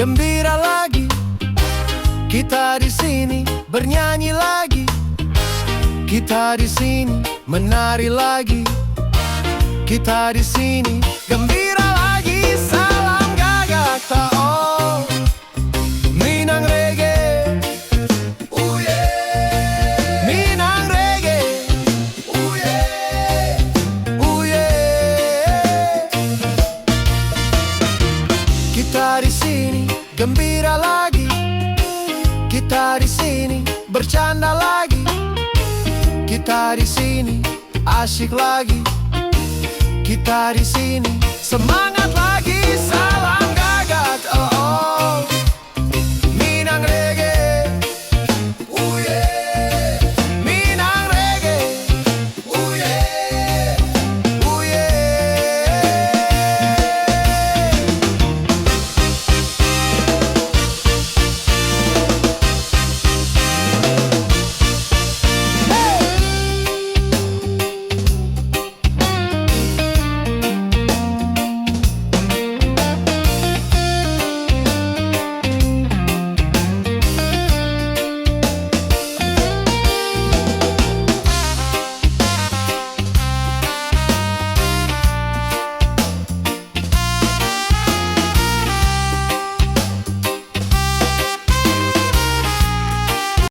gembira lagi. Kita di sini bernyanyi lagi. Kita di sini menari lagi. Kita di sini gembira lagi. Salam gagak tao Minang reggae. Oh yeah. Minang reggae. Oh yeah. Oh yeah. Kita di sini gembira lagi. Kita di sini bercanda lagi. Kita di sini asyik lagi. Kita di sini semangat lagi.